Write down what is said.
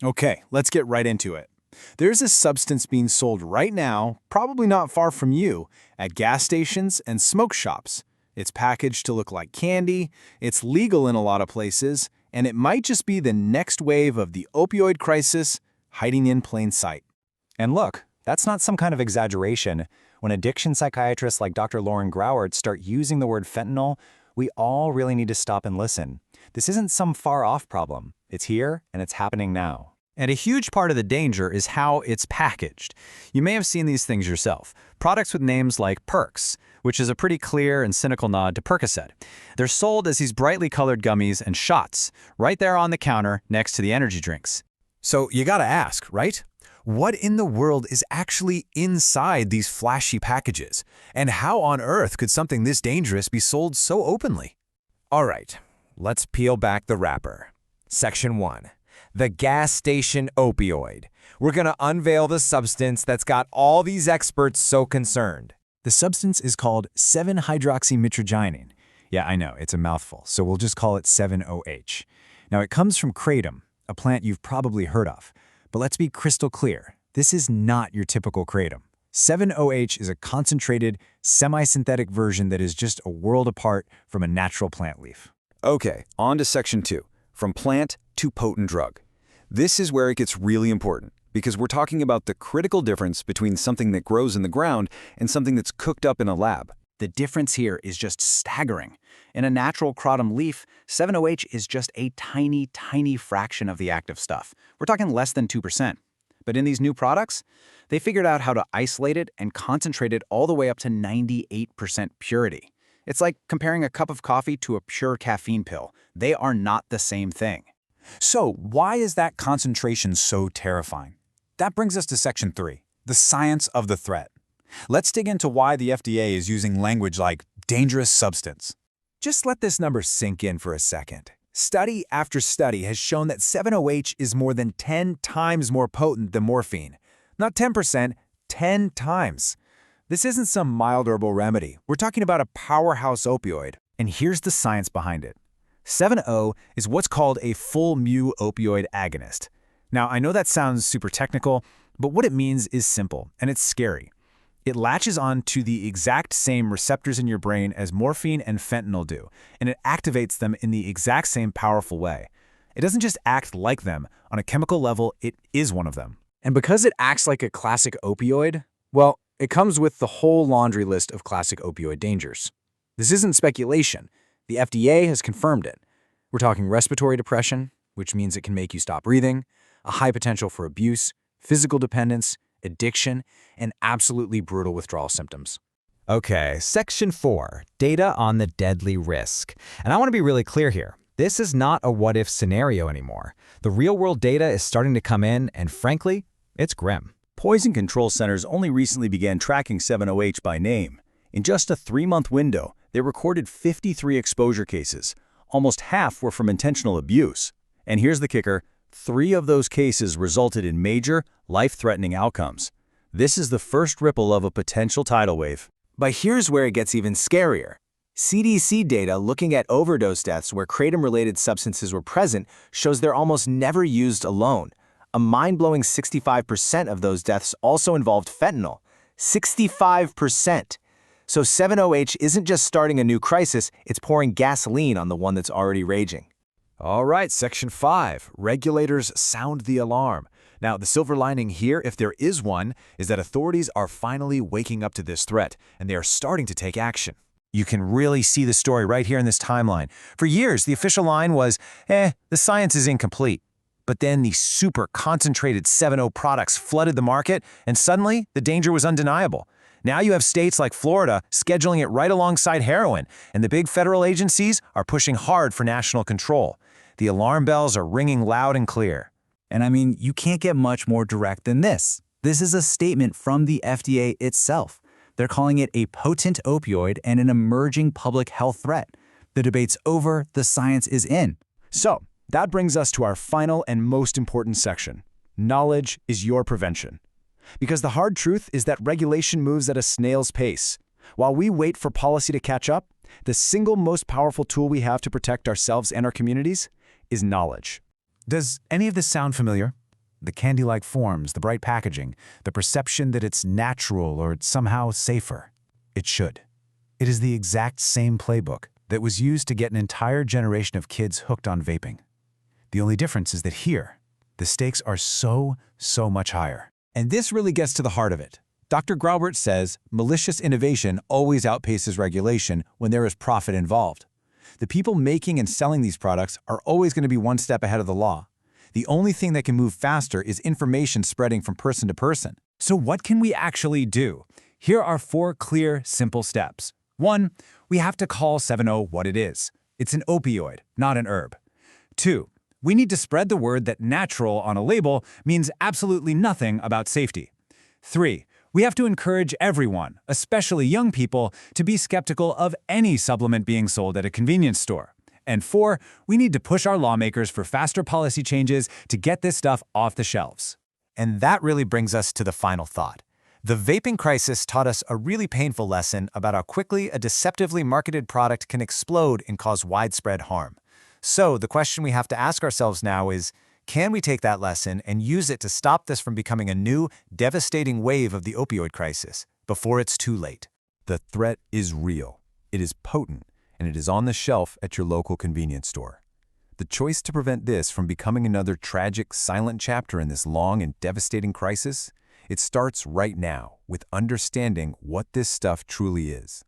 Okay, let's get right into it. There's a substance being sold right now, probably not far from you, at gas stations and smoke shops. It's packaged to look like candy, it's legal in a lot of places, and it might just be the next wave of the opioid crisis hiding in plain sight. And look, that's not some kind of exaggeration. When addiction psychiatrists like Dr. Lauren Grauert start using the word fentanyl, we all really need to stop and listen. This isn't some far-off problem. It's here, and it's happening now. And a huge part of the danger is how it's packaged. You may have seen these things yourself. Products with names like Perks, which is a pretty clear and cynical nod to Percocet. They're sold as these brightly colored gummies and shots, right there on the counter next to the energy drinks. So you gotta ask, right? What in the world is actually inside these flashy packages? And how on earth could something this dangerous be sold so openly? All right, let's peel back the wrapper. Section 1. The gas station opioid. We're gonna unveil the substance that's got all these experts so concerned. The substance is called 7-hydroxymitragynine. Yeah, I know, it's a mouthful, so we'll just call it 7-OH. Now, it comes from Kratom, a plant you've probably heard of. But let's be crystal clear, this is not your typical Kratom. 7-OH is a concentrated, semi-synthetic version that is just a world apart from a natural plant leaf. Okay, on to Section 2, from plant to potent drug. This is where it gets really important, because we're talking about the critical difference between something that grows in the ground and something that's cooked up in a lab. The difference here is just staggering. In a natural kratom leaf, 7-OH is just a tiny, tiny fraction of the active stuff. We're talking less than 2%. But in these new products, they figured out how to isolate it and concentrate it all the way up to 98% purity. It's like comparing a cup of coffee to a pure caffeine pill. They are not the same thing. So, why is that concentration so terrifying? That brings us to Section 3, the science of the threat. Let's dig into why the FDA is using language like dangerous substance. Just let this number sink in for a second. Study after study has shown that 7-OH is more than 10 times more potent than morphine. Not 10%, 10 times. This isn't some mild herbal remedy. We're talking about a powerhouse opioid. And here's the science behind it. 7-O is what's called a full mu opioid agonist. Now, I know that sounds super technical, but what it means is simple, and it's scary. It latches on to the exact same receptors in your brain as morphine and fentanyl do, and it activates them in the exact same powerful way. It doesn't just act like them. On a chemical level, it is one of them. And because it acts like a classic opioid, well, it comes with the whole laundry list of classic opioid dangers. This isn't speculation. The FDA has confirmed it. We're talking respiratory depression, which means it can make you stop breathing, a high potential for abuse, physical dependence, addiction, and absolutely brutal withdrawal symptoms. Okay, Section 4, data on the deadly risk. And I want to be really clear here. This is not a what-if scenario anymore. The real-world data is starting to come in, and frankly, it's grim. Poison control centers only recently began tracking 7-OH by name. In just a 3-month window, they recorded 53 exposure cases. Almost half were from intentional abuse. And here's the kicker, 3 of those cases resulted in major, life-threatening outcomes. This is the first ripple of a potential tidal wave. But here's where it gets even scarier. CDC data looking at overdose deaths where kratom-related substances were present shows they're almost never used alone. A mind-blowing 65% of those deaths also involved fentanyl. 65%! So 7-OH isn't just starting a new crisis, it's pouring gasoline on the one that's already raging. All right, Section 5, regulators sound the alarm. Now, the silver lining here, if there is one, is that authorities are finally waking up to this threat, and they are starting to take action. You can really see the story right here in this timeline. For years, the official line was, the science is incomplete. But then these super concentrated 7-O products flooded the market, and suddenly the danger was undeniable. Now you have states like Florida scheduling it right alongside heroin, and the big federal agencies are pushing hard for national control. The alarm bells are ringing loud and clear. And I mean, you can't get much more direct than this. This is a statement from the FDA itself. They're calling it a potent opioid and an emerging public health threat. The debate's over, the science is in. So, that brings us to our final and most important section. Knowledge is your prevention. Because the hard truth is that regulation moves at a snail's pace. While we wait for policy to catch up, the single most powerful tool we have to protect ourselves and our communities is knowledge. Does any of this sound familiar? The candy-like forms, the bright packaging, the perception that it's natural or it's somehow safer. It should. It is the exact same playbook that was used to get an entire generation of kids hooked on vaping. The only difference is that here, the stakes are so much higher. And this really gets to the heart of it. Dr. Graubert says malicious innovation always outpaces regulation when there is profit involved. The people making and selling these products are always going to be one step ahead of the law. The only thing that can move faster is information spreading from person to person. So what can we actually do? Here are 4 clear, simple steps. 1. We have to call 7-0 what it is. It's an opioid, not an herb. 2. We need to spread the word that natural on a label means absolutely nothing about safety. 3. We have to encourage everyone, especially young people, to be skeptical of any supplement being sold at a convenience store. And 4, we need to push our lawmakers for faster policy changes to get this stuff off the shelves. And that really brings us to the final thought. The vaping crisis taught us a really painful lesson about how quickly a deceptively marketed product can explode and cause widespread harm. So the question we have to ask ourselves now is, can we take that lesson and use it to stop this from becoming a new, devastating wave of the opioid crisis before it's too late? The threat is real, it is potent, and it is on the shelf at your local convenience store. The choice to prevent this from becoming another tragic, silent chapter in this long and devastating crisis, it starts right now with understanding what this stuff truly is.